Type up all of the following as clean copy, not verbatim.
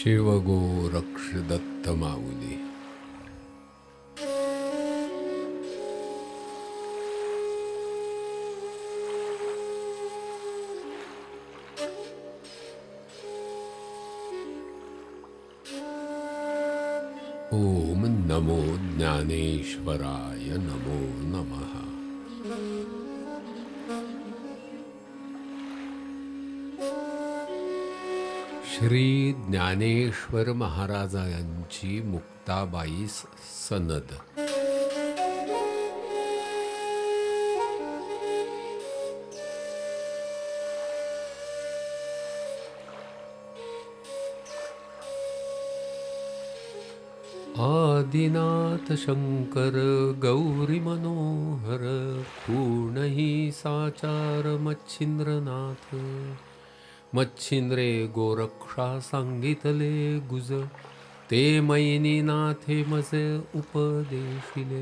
शिवगो रक्ष दत्त माऊली. ओम नमो ज्ञानेश्वराय नमो नमः. श्री ज्ञानेश्वर महाराजांची मुक्ताबाई सनद. आदिनाथ शंकर गौरी मनोहर खूणही साचार मच्छिंद्रनाथ. मच्छिंद्रे गोरक्षा सांगितले गुज, ते मैनी नाथे मजे उपदेशिले.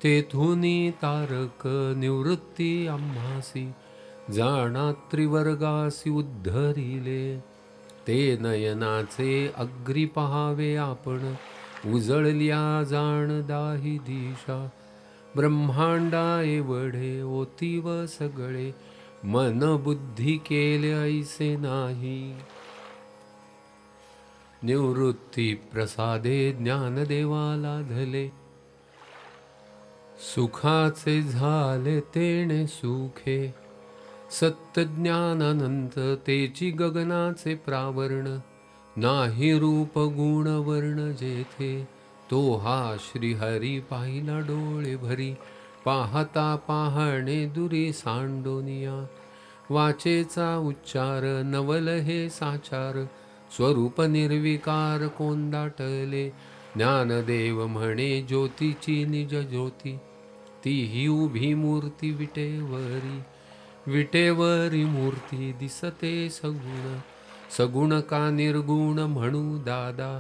तेथुनी तारक निवृत्ती आम्हासी, जाणा त्रिवर्गासी उद्धरिले. ते नयनाचे अग्री पहावे आपण, उजळल्या जाण दाही दिशा. ब्रह्मांडा एवढे ओतीव सगळे, मन बुद्धी केले ऐसे नाही. निवृत्ती प्रसादे ज्ञानदेवा लाधले, सुखाचे झाले तेणे सुखे. सत्तज्ञानानंत तेची गगनाचे प्रावरण, नाही रूप गुण वर्ण जेथे. तो हा श्रीहरी पाहिला डोळे भरी, पाहता पाहणे दुरी सांडोनिया. वाचेचा उच्चार नवल हे साचार, स्वरूप निर्विकार कोंदाटले. ज्ञानदेव म्हणे ज्योतीची निज ज्योती, ती ही उभी मूर्ती विटेवरी. विटेवरी मूर्ती दिसते सगुण, सगुण का निर्गुण म्हणू दादा.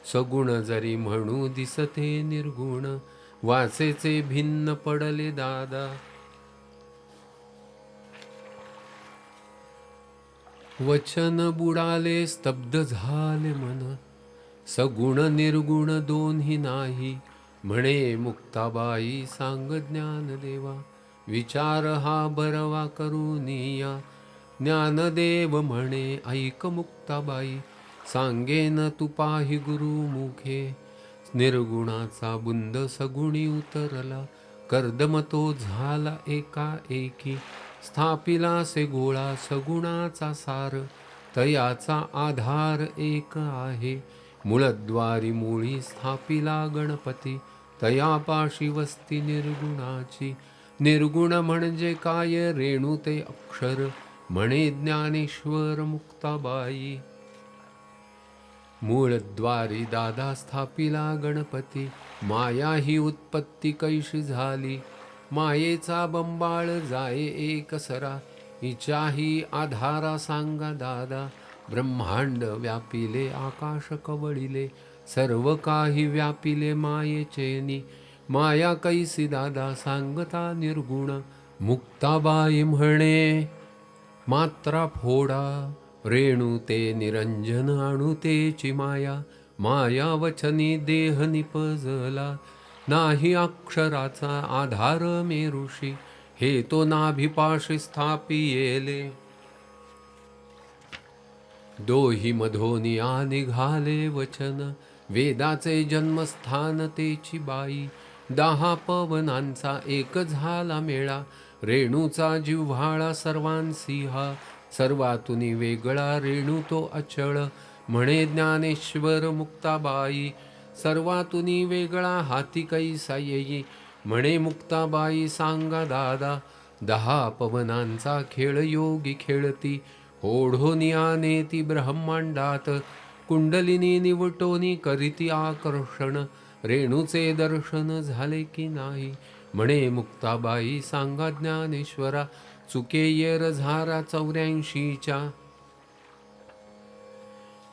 सगुण जरी म्हणू दिसते निर्गुण, वाचेचे भिन्न पडले दादा. वचन बुडाले स्तब्ध झाले मन, सगुण निर्गुण दोन्ही नाही. म्हणे मुक्ताबाई सांग ज्ञानदेवा, विचार हा बरवा करूनिया. ज्ञानदेव म्हणे ऐक मुक्ताबाई, सांगेन तू पाही गुरुमुखे. निर्गुणाचा बुंद सगुणी उतरला, कर्दम तो झाला एका एकी. स्थापिला से गोळा सगुणाचा सार, तयाचा आधार एक आहे. मूळद्वारी मुळी स्थापिला गणपती, तयापाशी वस्ती निर्गुणाची. निर्गुण म्हणजे काय रेणू ते अक्षर, म्हणे ज्ञानेश्वर मुक्ताबाई. मूळद्वारी दादा स्थापिला गणपती, माया ही उत्पत्ती कैशी झाली. मायेचा बंबाळ जाये एक सरा, हिच्याही आधारा सांगा दादा. ब्रह्मांड व्यापिले आकाश कवळिले, सर्व काही व्यापिले मायेचेनी. माया कैसी दादा सांगता निर्गुण, मुक्ताबाई म्हणे मात्रा फोडा. रेणू ते निरंजन आणू तेची माया, माया वचनी देह निपजला. नाही अक्षराचा आधार मेरुषी, हे तो नाभिपाशी स्थापियेले. दोही मधोनिया निघाले वचन, वेदाचे जन्मस्थान तेची बाई. 10 पवनांचा एक झाला मेळा, रेणूचा जिव्हाळा सर्वांसी हा. सर्वातुनी वेगळा रेणू तो अचळ, म्हणे ज्ञानेश्वर मुक्ताबाई. सर्वातुनी वेगळा हाती कैसा येई, म्हणे मुक्ताबाई सांगा दादा. 10 पवनांचा खेळ योगी खेळती, ओढोनी आनेती ब्रह्मांडात. कुंडलिनी निवटोनी करीती आकर्षण, रेणूचे दर्शन झाले की नाही. म्हणे मुक्ताबाई सांगा ज्ञानेश्वरा, चुके येर झारा 84च्या.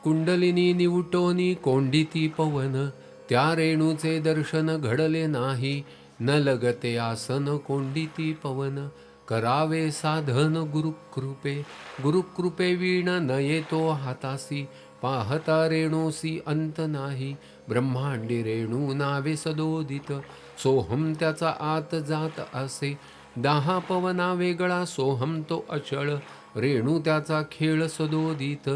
कुंडलिनी निवटोनी कोंडिती पवन, त्या रेणूचे दर्शन घडले नाही. न लगते आसन कोंडिती पवन, करावे साधन गुरुकृपे. गुरुकृपे वीण न येतो हातासी, पाहता रेणूसी अंत नाही, ब्रह्मांडी रेणू नावे सदोदित, सोहम त्याचा आत जात असे, दहा पवना वेगळा सोहम तो अचळ, रेणू त्याचा खेळ सदोदित,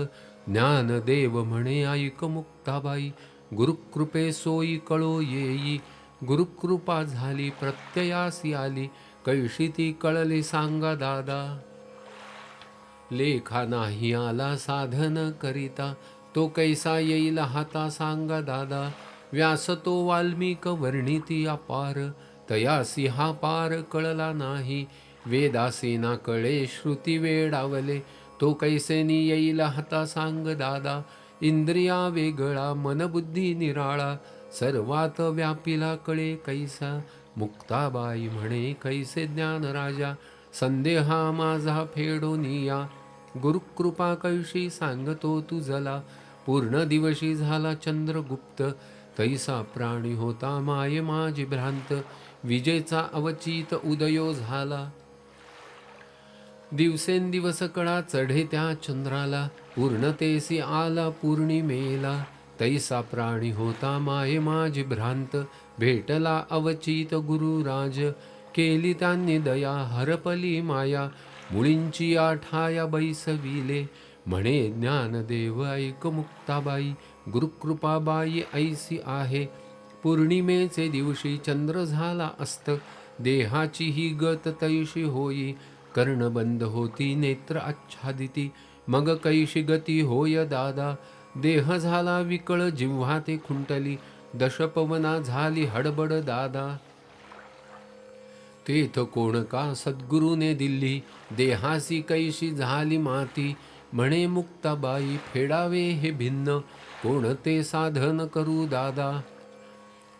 ज्ञानदेव म्हणे ऐक मुक्ताबाई, गुरुकृपे सोयी कळो येई, गुरुकृपा झाली प्रत्ययासी आली, कैशी ती कळली सांगा दादा. लेखा नाही आला साधन करिता, तो कैसा येईल हाता सांगा दादा, व्यास तो वाल्मिक वर्णिती अपार, तयासी हा पार कळला नाही, वेदासी ना कळे श्रुती वेडावले, तो कैसेनी येईल हाता सांग दादा, इंद्रिया वेगळा मनबुद्धी निराळा, सर्वात व्यापिला कळे कैसा, मुक्ताबाई म्हणे कैसे ज्ञान राजा, संदेहा माझा फेडोनिया, गुरुकृपा कैशी सांगतो तुझला, पूर्ण दिवशी झाला चंद्रगुप्त, तैसा प्राणी होता माये माझी भ्रांत, विजेचा अवचित उदयो झाला, दिवसेंदिवस कळा चढे त्या चंद्राला, पूर्णतेसी आला पौर्णिमेला, तैसा प्राणी होता माये माझी भ्रांत, भेटला अवचित गुरुराज, केली त्यांनी दया हरपली माया, मुळींची आठाया बैसविले, म्हणे ज्ञानदेव ऐक मुक्ताबाई, गुरुकृपाबाई ऐसी आहे, पौर्णिमेचे दिवशी चंद्र झाला अस्त, देहाची ही गत तैशी होई, कर्ण बंद होती नेत्र आच्छादिती, मग कैशी गती होय दादा, देह झाला विकळ जिव्हा ते खुंटली, दशपवना झाली हडबड दादा, तेथ कोण का सद्गुरूने दिल्ली, देहासी कैशी झाली माती, म्हणे मुक्ताबाई फेडावे हे भिन्न, कोणते साधन करू दादा,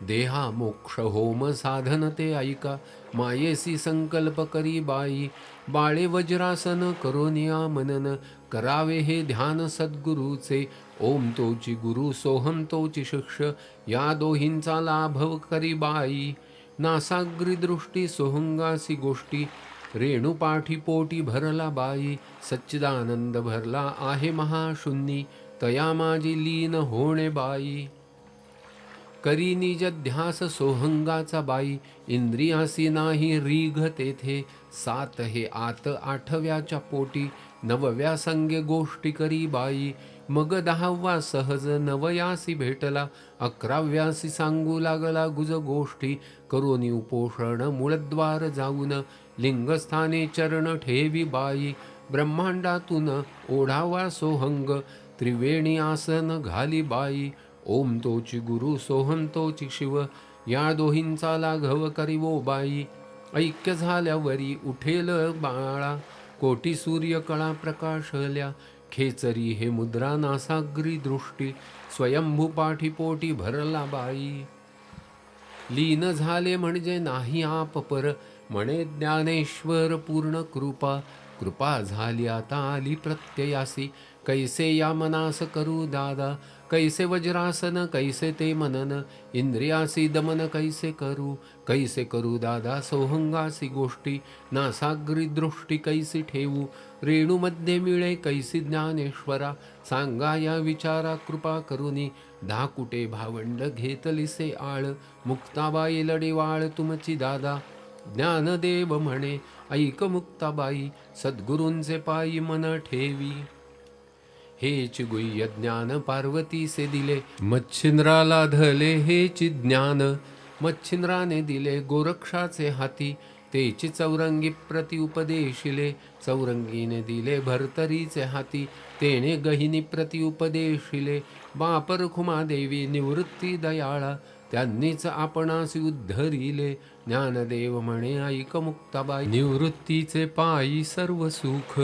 देहा मोक्ष होम साधन ते ऐका, मायेसी संकल्प करी बाई, बाळे वज्रासन करोनिया मनन, करावे हे ध्यान सद्गुरूचे, ओम तोची गुरु सोहम तोची शिष्य, या दोहींचा लाभव करी बाई, नासाग्री दृष्टी सोहंगासी गोष्टी, रेणुपाठी पोटी भरला बाई, सच्चिदानंद भरला आहे महाशून्नी, तया माझी लीन होणे बाई, करी निज ध्यास सोहंगाचा बाई, इंद्रियासी नाही रीघ तेथे, सात हे आत आठव्याच्या पोटी, नवव्या संगे गोष्टी करी बाई, मग दहावा सहज नवयासी भेटला, अकराव्यासी सांगू लागला गुज गोष्टी, करोनी उपोषण मूळद्वार जाऊन, लिंगस्थाने चरण ठेवी बाई, ब्रह्मांडातून ओढावा सोहंग, त्रिवेणी आसन घाली बाई, ओम तोची गुरु सोहम तोची शिव, या दोहींचा लाघव करीवो बाई, ऐक्य झाल्यावरी उठेल बाळा, कोटी सूर्य कळा प्रकाशल्या, खेचरी हे मुद्रा नासाग्री दृष्टी, स्वयंभू पाठीपोटी भरला बाई, लीन झाले म्हणजे नाही आप पर, म्हणे ज्ञानेश्वर पूर्ण कृपा, कृपा झाली आता आली प्रत्ययासी, कैसे या मनास करू दादा, कैसे वज्रासन कैसे ते मनन, इंद्रियासी दमन कैसे करू दादा, सोहंगासी गोष्टी, नासाग्री दृष्टी कैसी ठेवू, रेणूमध्ये मिळे कैसी ज्ञानेश्वरा, सांगा या विचारा कृपा करुनी, धाकुटे भावंड घेतलिसे आळ, मुक्ताबाई लढेवाळ तुमची दादा, ज्ञानदेव म्हणे ऐक मुक्ताबाई, सद्गुरूंचे पायी मन ठेवी, हेच गुह्य ज्ञान पार्वतीसे दिले, मच्छिंद्राला धले हेच ज्ञान, मच्छिंद्राने दिले गोरक्षाचे हाती, तेची चौरंगी प्रति उपदेशिले, चौरंगीने दिले भरतरीचे हाती, तेने गहिनी प्रति उपदेशिले, बापर खुमादेवी निवृत्ती दयाळा, त्यांनीच आपणासी उद्धरिले, ज्ञानदेव म्हणे ऐक मुक्ताबाई, निवृत्तीचे पायी सर्व सुख,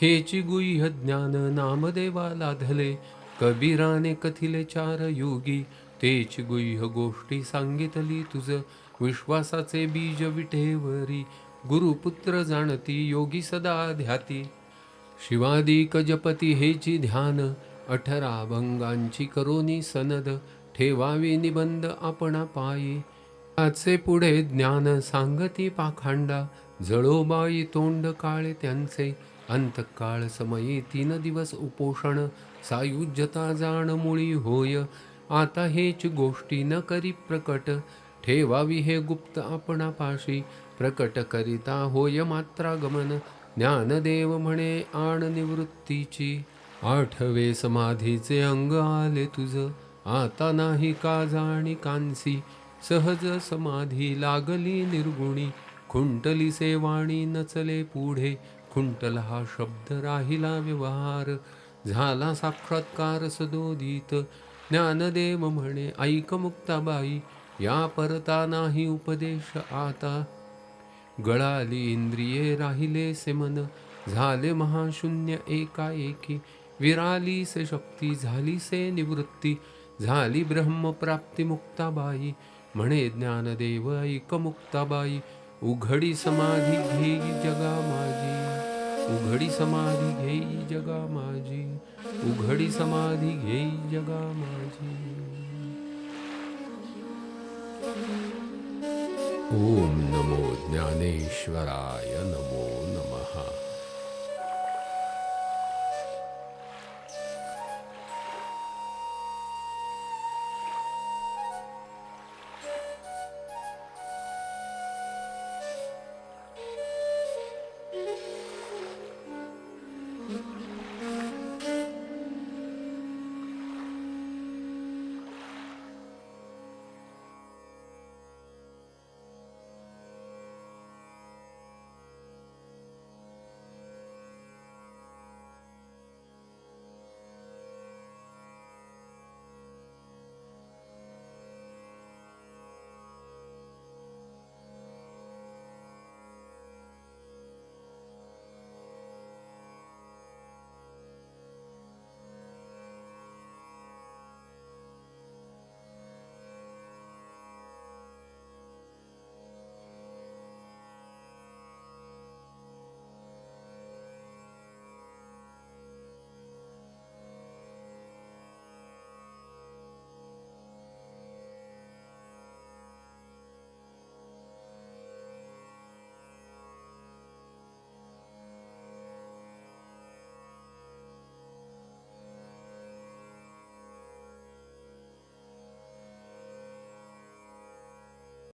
हेची गुह्य ज्ञान नामदेवाला धले, कबीराने कथिले चार युगी, तेची गुह्य गोष्टी सांगितली तुझ, विश्वासाचे बीज विटेवरी, गुरुपुत्र जाणती योगी सदा ध्याती, शिवादिक जपती हेची ध्यान, 18 भंगांची करोनी सनद, ठेवावी निबंध आपणा पायी, त्याचे पुढे ज्ञान सांगती पाखांडा, जळोबाई तोंड काळे त्यांचे, अंतकाळ समयी 3 दिवस उपोषण, सायुज्यता जाण मुळी होय. आता हेच गोष्टी न करी प्रकट, ठेवावी हे गुप्त आपणापाशी. प्रकट करिता होय मात्रागमन, ज्ञानदेव म्हणे आण निवृत्तीची. 8वे समाधीचे अंग आले तुझ, आता नाही का जाणी कांसी. सहज समाधी लागली निर्गुणी, खुंटली सेवाणी नचले पुढे. खुंटला हा शब्द राहिला व्यवहार, झाला साक्षात्कार सदोदित. ज्ञानदेव म्हणे ऐक मुक्ताबाई, या परता नाही उपदेश आता. गळाली इंद्रिये राहिलेसे मन, झाले महाशून्य एकाएकी. विरालीसे शक्ती झालीसे निवृत्ती, झाली ब्रह्मप्राप्ती मुक्ताबाई. म्हणे ज्ञानदेव ऐक मुक्ताबाई, उघडी समाधी घेई जगा माझी. उघडी समाधी घेई जगा माझी. उघडी समाधी घेई जगा माझी. ओम नमो ज्ञानेश्वराय नमो.